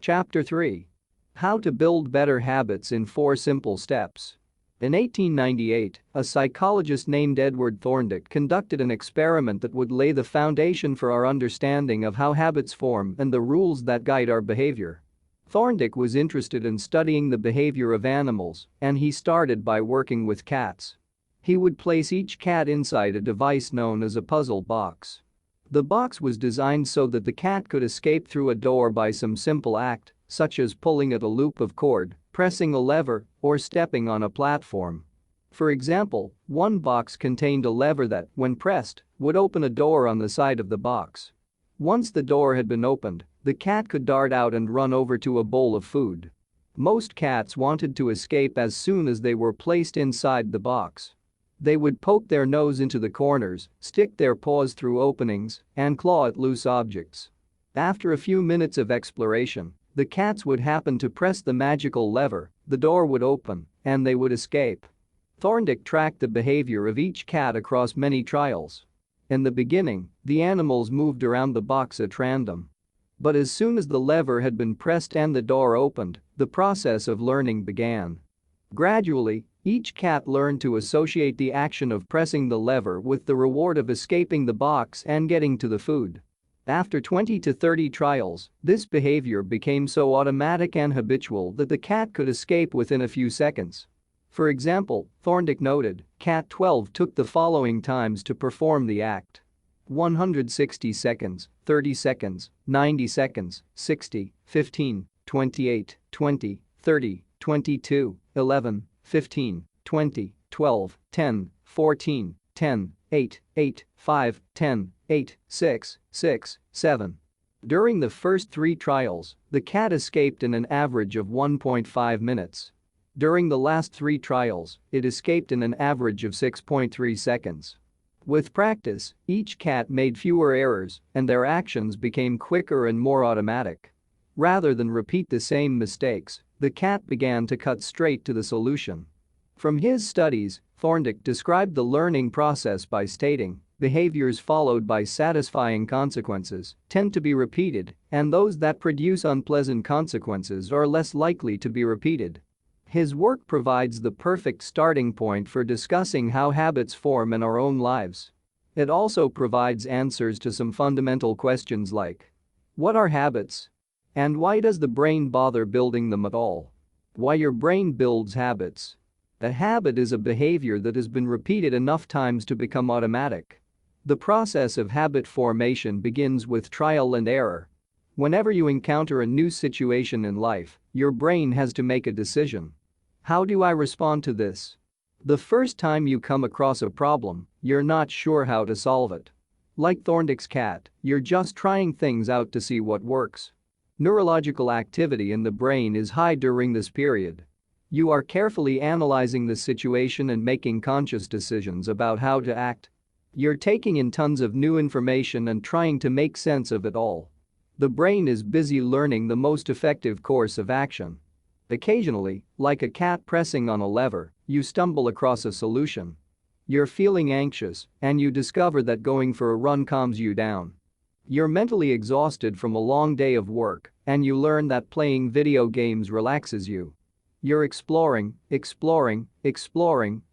Chapter 3. How to build better habits in 4 simple steps. In 1898, a psychologist named Edward Thorndike conducted an experiment that would lay the foundation for our understanding of how habits form and the rules that guide our behavior. Thorndike was interested in studying the behavior of animals, and he started by working with cats. He would place each cat inside a device known as a puzzle box. The box was designed so that the cat could escape through a door by some simple act, such as pulling at a loop of cord, pressing a lever, or stepping on a platform. For example, one box contained a lever that, when pressed, would open a door on the side of the box. Once the door had been opened, the cat could dart out and run over to a bowl of food. Most cats wanted to escape as soon as they were placed inside the box. They would poke their nose into the corners, stick their paws through openings, and claw at loose objects. After a few minutes of exploration, the cats would happen to press the magical lever, the door would open, and they would escape. Thorndike tracked the behavior of each cat across many trials. In the beginning, the animals moved around the box at random. But as soon as the lever had been pressed and the door opened, the process of learning began. Gradually, each cat learned to associate the action of pressing the lever with the reward of escaping the box and getting to the food. After 20 to 30 trials, this behavior became so automatic and habitual that the cat could escape within a few seconds. For example, Thorndike noted, cat 12 took the following times to perform the act: 160 seconds, 30 seconds, 90 seconds, 60, 15, 28, 20, 30, 22, 11, 15, 20, 12, 10, 14, 10, 8, 8, 5, 10, 8, 6, 6, 7. During the first 3 trials, the cat escaped in an average of 1.5 minutes. During the last 3 trials, it escaped in an average of 6.3 seconds. With practice, each cat made fewer errors and their actions became quicker and more automatic. Rather than repeat the same mistakes, the cat began to cut straight to the solution. From his studies, Thorndike described the learning process by stating, behaviors followed by satisfying consequences tend to be repeated, and those that produce unpleasant consequences are less likely to be repeated. His work provides the perfect starting point for discussing how habits form in our own lives. It also provides answers to some fundamental questions like, what are habits? And why does the brain bother building them at all? Why your brain builds habits. A habit is a behavior that has been repeated enough times to become automatic. The process of habit formation begins with trial and error. Whenever you encounter a new situation in life, your brain has to make a decision. How do I respond to this? The first time you come across a problem, you're not sure how to solve it. Like Thorndike's cat, you're just trying things out to see what works. Neurological activity in the brain is high during this period. You are carefully analyzing the situation and making conscious decisions about how to act. You're taking in tons of new information and trying to make sense of it all. The brain is busy learning the most effective course of action. Occasionally, like a cat pressing on a lever, you stumble across a solution. You're feeling anxious, and you discover that going for a run calms you down. You're mentally exhausted from a long day of work, and you learn that playing video games relaxes you. You're exploring,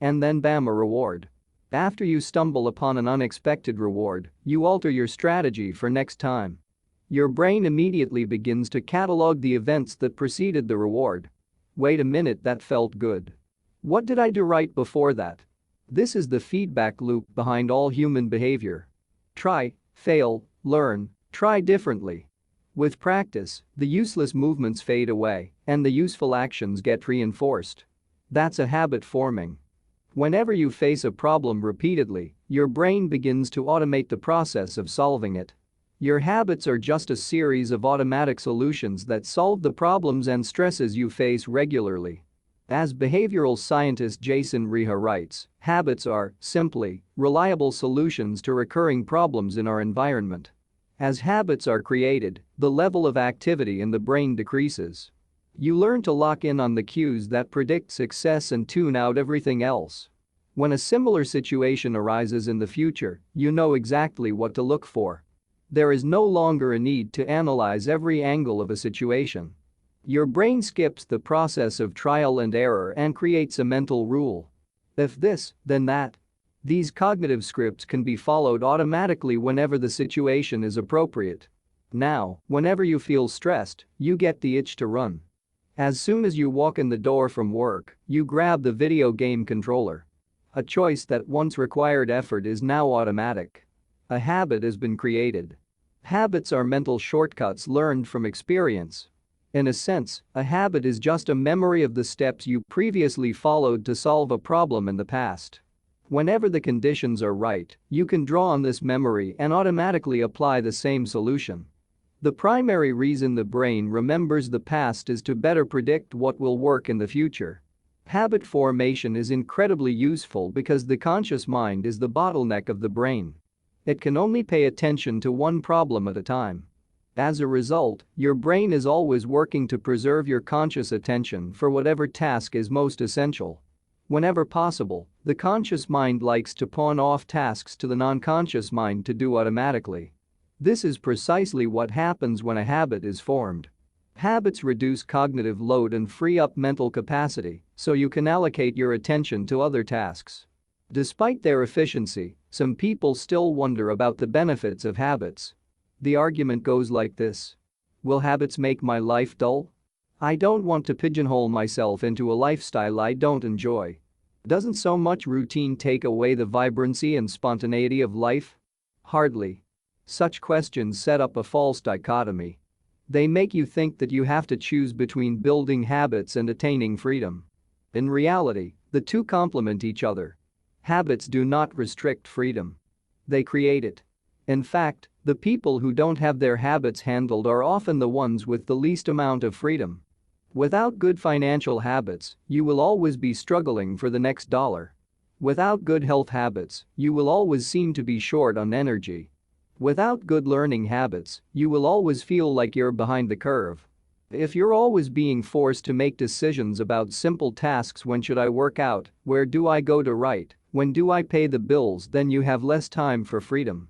and then bam, a reward. After you stumble upon an unexpected reward, you alter your strategy for next time. Your brain immediately begins to catalog the events that preceded the reward. Wait a minute, that felt good. What did I do right before that? This is the feedback loop behind all human behavior. Try, fail, learn, try differently. With practice, the useless movements fade away and the useful actions get reinforced. That's a habit forming. Whenever you face a problem repeatedly, your brain begins to automate the process of solving it. Your habits are just a series of automatic solutions that solve the problems and stresses you face regularly. As behavioral scientist Jason Reha writes, habits are, simply, reliable solutions to recurring problems in our environment. As habits are created, the level of activity in the brain decreases. You learn to lock in on the cues that predict success and tune out everything else. When a similar situation arises in the future, you know exactly what to look for. There is no longer a need to analyze every angle of a situation. Your brain skips the process of trial and error and creates a mental rule. If this, then that. These cognitive scripts can be followed automatically whenever the situation is appropriate. Now, whenever you feel stressed, you get the itch to run. As soon as you walk in the door from work, you grab the video game controller. A choice that once required effort is now automatic. A habit has been created. Habits are mental shortcuts learned from experience. In a sense, a habit is just a memory of the steps you previously followed to solve a problem in the past. Whenever the conditions are right, you can draw on this memory and automatically apply the same solution. The primary reason the brain remembers the past is to better predict what will work in the future. Habit formation is incredibly useful because the conscious mind is the bottleneck of the brain. It can only pay attention to one problem at a time. As a result, your brain is always working to preserve your conscious attention for whatever task is most essential. Whenever possible, the conscious mind likes to pawn off tasks to the non-conscious mind to do automatically. This is precisely what happens when a habit is formed. Habits reduce cognitive load and free up mental capacity, so you can allocate your attention to other tasks. Despite their efficiency, some people still wonder about the benefits of habits. The argument goes like this. Will habits make my life dull? I don't want to pigeonhole myself into a lifestyle I don't enjoy. Doesn't so much routine take away the vibrancy and spontaneity of life? Hardly. Such questions set up a false dichotomy. They make you think that you have to choose between building habits and attaining freedom. In reality, the two complement each other. Habits do not restrict freedom. They create it. In fact, the people who don't have their habits handled are often the ones with the least amount of freedom. Without good financial habits, you will always be struggling for the next dollar. Without good health habits, you will always seem to be short on energy. Without good learning habits, you will always feel like you're behind the curve. If you're always being forced to make decisions about simple tasks, when should I work out, where do I go to write, when do I pay the bills, then you have less time for freedom.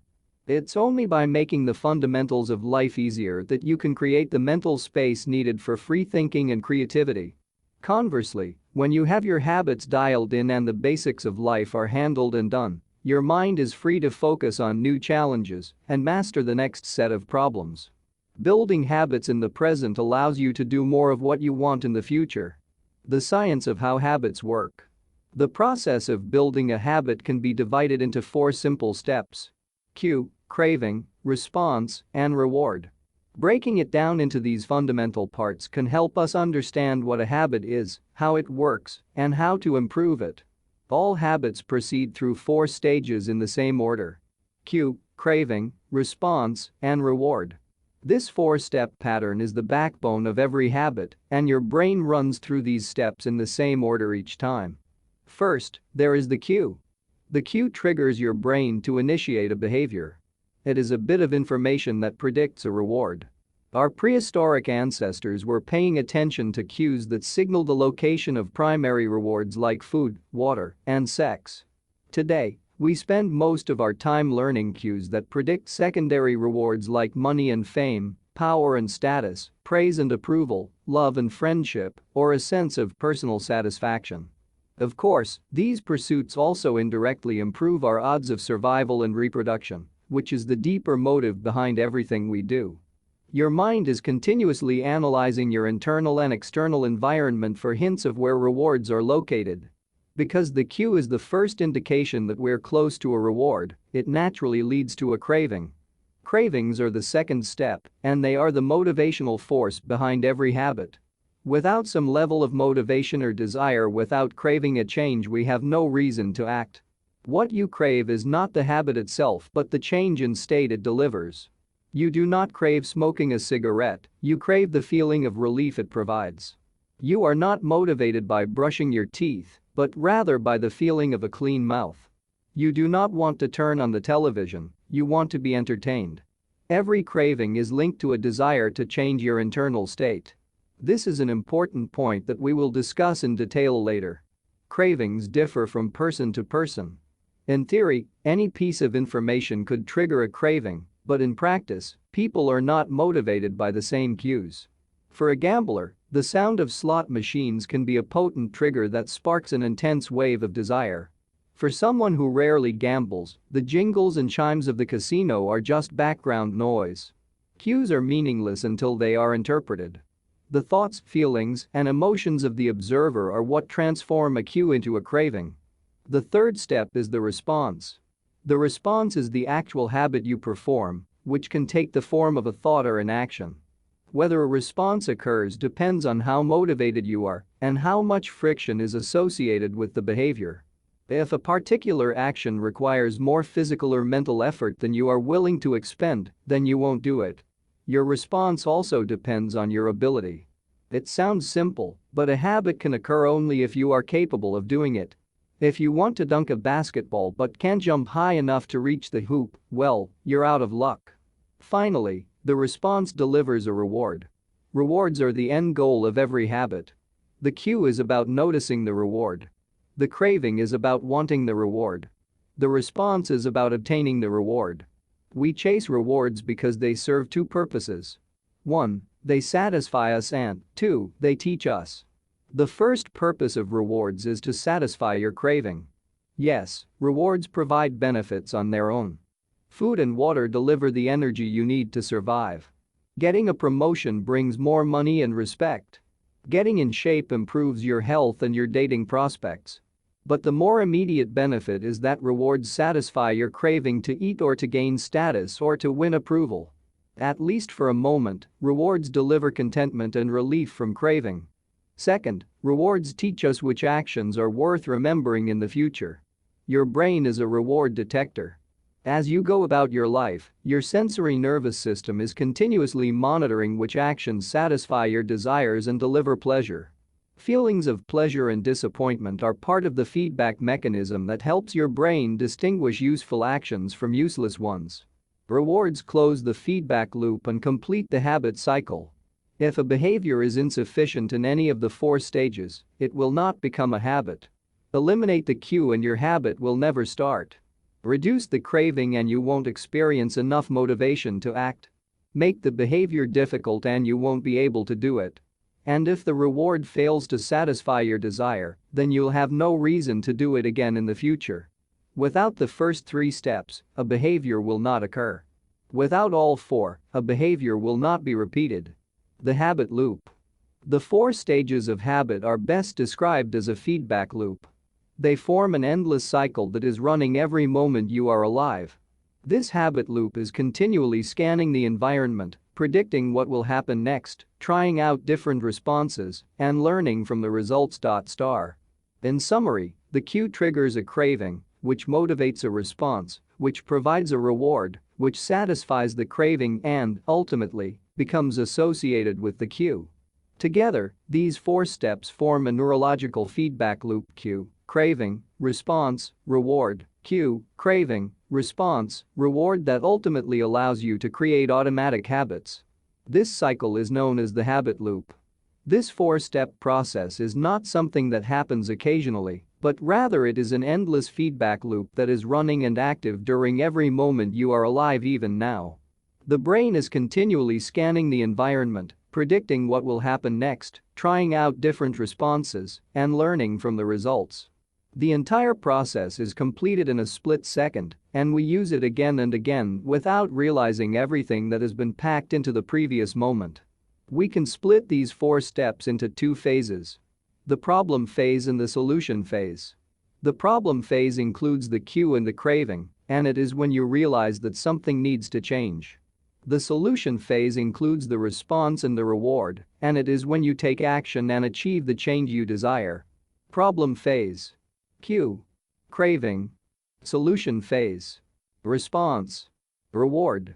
It's only by making the fundamentals of life easier that you can create the mental space needed for free thinking and creativity. Conversely, when you have your habits dialed in and the basics of life are handled and done, your mind is free to focus on new challenges and master the next set of problems. Building habits in the present allows you to do more of what you want in the future. The science of how habits work. The process of building a habit can be divided into 4 simple steps: cue, craving, response, and reward. Breaking it down into these fundamental parts can help us understand what a habit is, how it works, and how to improve it. All habits proceed through 4 stages in the same order: cue, craving, response, and reward. This 4-step pattern is the backbone of every habit, and your brain runs through these steps in the same order each time. First, there is the cue. The cue triggers your brain to initiate a behavior. It is a bit of information that predicts a reward. Our prehistoric ancestors were paying attention to cues that signal the location of primary rewards like food, water, and sex. Today, we spend most of our time learning cues that predict secondary rewards like money and fame, power and status, praise and approval, love and friendship, or a sense of personal satisfaction. Of course, these pursuits also indirectly improve our odds of survival and reproduction, which is the deeper motive behind everything we do. Your mind is continuously analyzing your internal and external environment for hints of where rewards are located. Because the cue is the first indication that we're close to a reward, it naturally leads to a craving. Cravings are the second step, and they are the motivational force behind every habit. Without some level of motivation or desire, without craving a change, we have no reason to act. What you crave is not the habit itself but the change in state it delivers. You do not crave smoking a cigarette, you crave the feeling of relief it provides. You are not motivated by brushing your teeth, but rather by the feeling of a clean mouth. You do not want to turn on the television, you want to be entertained. Every craving is linked to a desire to change your internal state. This is an important point that we will discuss in detail later. Cravings differ from person to person. In theory, any piece of information could trigger a craving, But in practice, people are not motivated by the same cues. For a gambler, the sound of slot machines can be a potent trigger that sparks an intense wave of desire. For someone who rarely gambles, the jingles and chimes of the casino are just background noise. Cues are meaningless until they are interpreted. The thoughts, feelings, and emotions of the observer are what transform a cue into a craving. The third step is the response. The response is the actual habit you perform, which can take the form of a thought or an action. Whether a response occurs depends on how motivated you are and how much friction is associated with the behavior. If a particular action requires more physical or mental effort than you are willing to expend, then you won't do it. Your response also depends on your ability. It sounds simple, but a habit can occur only if you are capable of doing it. If you want to dunk a basketball but can't jump high enough to reach the hoop, well, you're out of luck. Finally, the response delivers a reward. Rewards are the end goal of every habit. The cue is about noticing the reward. The craving is about wanting the reward. The response is about obtaining the reward. We chase rewards because they serve two purposes. 1. They satisfy us and 2. They teach us. The first purpose of rewards is to satisfy your craving. Yes, rewards provide benefits on their own. Food and water deliver the energy you need to survive. Getting a promotion brings more money and respect. Getting in shape improves your health and your dating prospects. But the more immediate benefit is that rewards satisfy your craving to eat or to gain status or to win approval. At least for a moment, rewards deliver contentment and relief from craving. Second, rewards teach us which actions are worth remembering in the future. Your brain is a reward detector. As you go about your life, your sensory nervous system is continuously monitoring which actions satisfy your desires and deliver pleasure. Feelings of pleasure and disappointment are part of the feedback mechanism that helps your brain distinguish useful actions from useless ones. Rewards close the feedback loop and complete the habit cycle. If a behavior is insufficient in any of the 4 stages, it will not become a habit. Eliminate the cue and your habit will never start. Reduce the craving and you won't experience enough motivation to act. Make the behavior difficult and you won't be able to do it. And if the reward fails to satisfy your desire, then you'll have no reason to do it again in the future. Without the first 3 steps, a behavior will not occur. Without all 4, a behavior will not be repeated. The habit loop. The 4 stages of habit are best described as a feedback loop. They form an endless cycle that is running every moment you are alive. This habit loop is continually scanning the environment, predicting what will happen next, trying out different responses, and learning from the results. In summary, the cue triggers a craving, which motivates a response, which provides a reward, which satisfies the craving and, ultimately, becomes associated with the cue. Together, these 4 steps form a neurological feedback loop: cue, craving, response, reward, cue, craving, response, reward that ultimately allows you to create automatic habits. This cycle is known as the habit loop. This 4-step process is not something that happens occasionally, but rather it is an endless feedback loop that is running and active during every moment you are alive even now. The brain is continually scanning the environment, predicting what will happen next, trying out different responses, and learning from the results. The entire process is completed in a split second, and we use it again and again without realizing everything that has been packed into the previous moment. We can split these 4 steps into 2 phases: the problem phase and the solution phase. The problem phase includes the cue and the craving, and it is when you realize that something needs to change. The solution phase includes the response and the reward, and it is when you take action and achieve the change you desire. Problem phase. Cue. Craving. Solution phase. Response. Reward.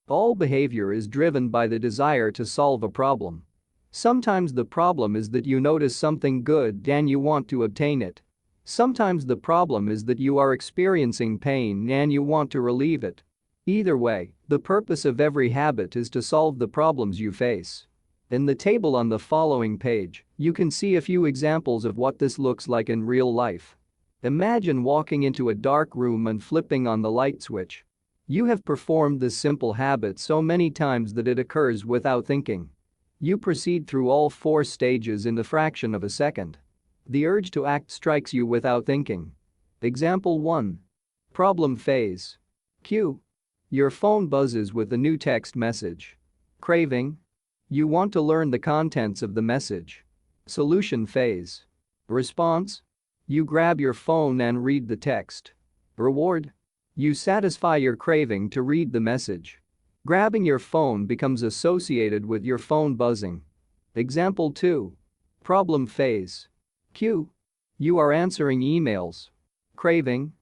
All behavior is driven by the desire to solve a problem. Sometimes the problem is that you notice something good and you want to obtain it. Sometimes the problem is that you are experiencing pain and you want to relieve it. Either way, the purpose of every habit is to solve the problems you face. In the table on the following page, you can see a few examples of what this looks like in real life. Imagine walking into a dark room and flipping on the light switch. You have performed this simple habit so many times that it occurs without thinking. You proceed through all 4 stages in the fraction of a second. The urge to act strikes you without thinking. Example 1. Problem phase. Q. Your phone buzzes with a new text message. Craving. You want to learn the contents of the message. Solution phase. Response. You grab your phone and read the text. Reward. You satisfy your craving to read the message. Grabbing your phone becomes associated with your phone buzzing. Example 2. Problem phase. Q. You are answering emails. Craving.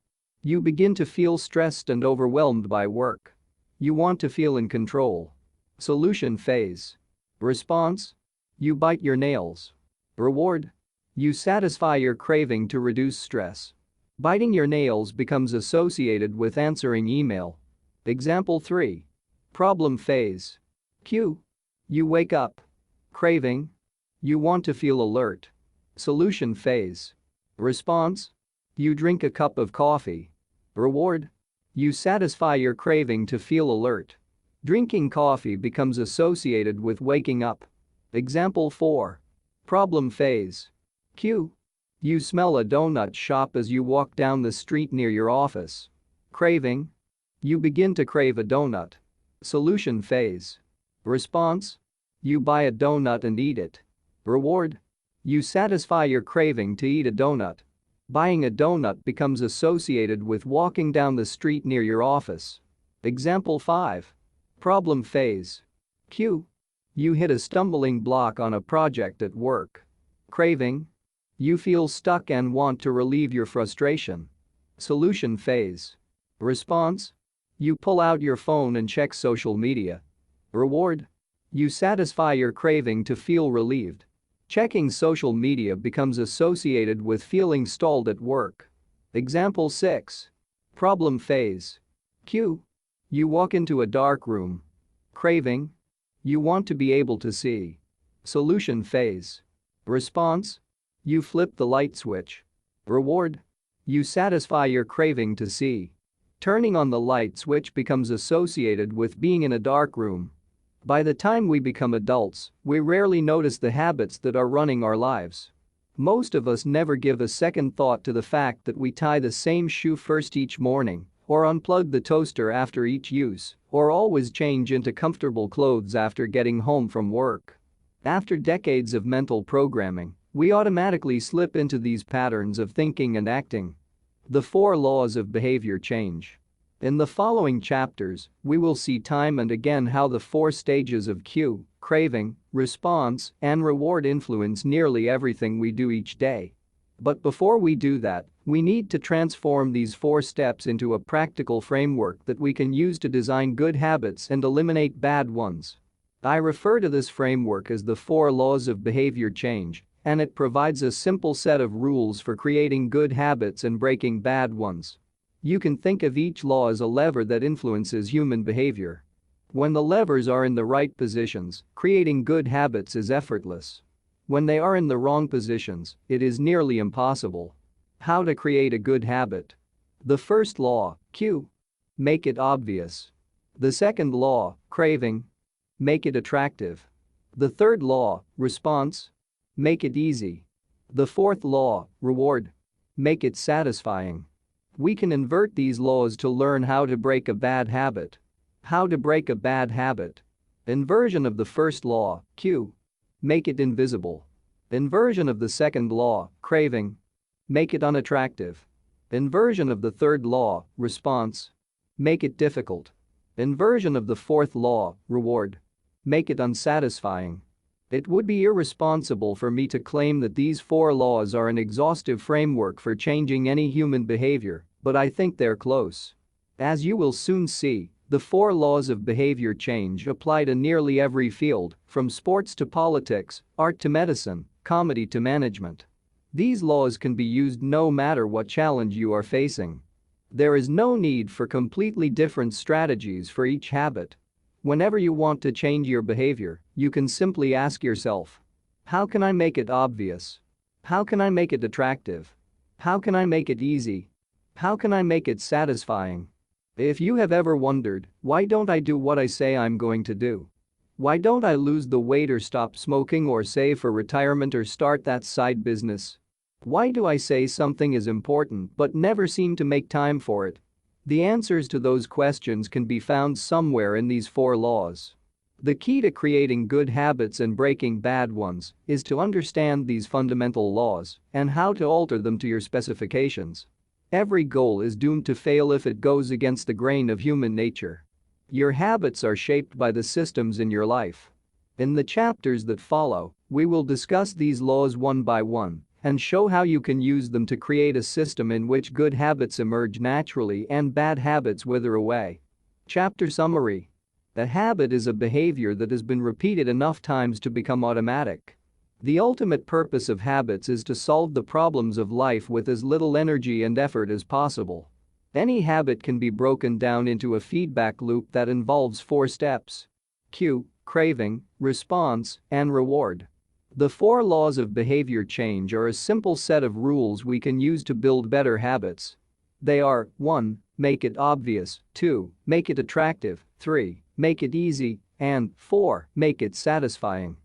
You begin to feel stressed and overwhelmed by work. You want to feel in control. Solution phase. Response. You bite your nails. Reward. You satisfy your craving to reduce stress. Biting your nails becomes associated with answering email. Example 3. Problem phase. Q. You wake up. Craving. You want to feel alert. Solution phase. Response. You drink a cup of coffee. Reward. You satisfy your craving to feel alert. Drinking coffee becomes associated with waking up. Example 4. Problem phase. Q. You smell a donut shop as you walk down the street near your office. Craving. You begin to crave a donut. Solution phase. Response. You buy a donut and eat it. Reward. You satisfy your craving to eat a donut. Buying a donut becomes associated with walking down the street near your office. Example 5. Problem phase. Q. You hit a stumbling block on a project at work. Craving. You feel stuck and want to relieve your frustration. Solution phase. Response. You pull out your phone and check social media. Reward. You satisfy your craving to feel relieved. Checking social media becomes associated with feeling stalled at work. Example 6. Problem phase. Q. You walk into a dark room. Craving. You want to be able to see. Solution phase. Response. You flip the light switch. Reward. You satisfy your craving to see. Turning on the light switch becomes associated with being in a dark room. By the time we become adults, we rarely notice the habits that are running our lives. Most of us never give a second thought to the fact that we tie the same shoe first each morning, or unplug the toaster after each use, or always change into comfortable clothes after getting home from work. After decades of mental programming, we automatically slip into these patterns of thinking and acting. The 4 laws of behavior change. In the following chapters, we will see time and again how the 4 stages of Q, craving, response, and reward influence nearly everything we do each day. But before we do that, we need to transform these 4 steps into a practical framework that we can use to design good habits and eliminate bad ones. I refer to this framework as the 4 laws of behavior change, and it provides a simple set of rules for creating good habits and breaking bad ones. You can think of each law as a lever that influences human behavior. When the levers are in the right positions, creating good habits is effortless. When they are in the wrong positions, it is nearly impossible. How to create a good habit. The first law, Q. Make it obvious. The second law, craving. Make it attractive. The third law, response. Make it easy. The fourth law, reward. Make it satisfying. We can invert these laws to learn how to break a bad habit. How to break a bad habit. Inversion of the first law, Q. Make it invisible. Inversion of the second law, craving. Make it unattractive. Inversion of the third law, response. Make it difficult. Inversion of the fourth law, reward. Make it unsatisfying. It would be irresponsible for me to claim that these 4 laws are an exhaustive framework for changing any human behavior, but I think they're close. As you will soon see, the 4 laws of behavior change apply to nearly every field, from sports to politics, art to medicine, comedy to management. These laws can be used no matter what challenge you are facing. There is no need for completely different strategies for each habit. Whenever you want to change your behavior, you can simply ask yourself, how can I make it obvious? How can I make it attractive? How can I make it easy? How can I make it satisfying? If you have ever wondered, why don't I do what I say I'm going to do? Why don't I lose the weight or stop smoking or save for retirement or start that side business? Why do I say something is important but never seem to make time for it? The answers to those questions can be found somewhere in these 4 laws. The key to creating good habits and breaking bad ones is to understand these fundamental laws and how to alter them to your specifications. Every goal is doomed to fail if it goes against the grain of human nature. Your habits are shaped by the systems in your life. In the chapters that follow, we will discuss these laws one by one and show how you can use them to create a system in which good habits emerge naturally and bad habits wither away. Chapter Summary. A habit is a behavior that has been repeated enough times to become automatic. The ultimate purpose of habits is to solve the problems of life with as little energy and effort as possible. Any habit can be broken down into a feedback loop that involves 4 steps: cue, craving, response, and reward. The 4 laws of behavior change are a simple set of rules we can use to build better habits. They are: 1. Make it obvious, 2. Make it attractive, 3. Make it easy, and 4. Make it satisfying.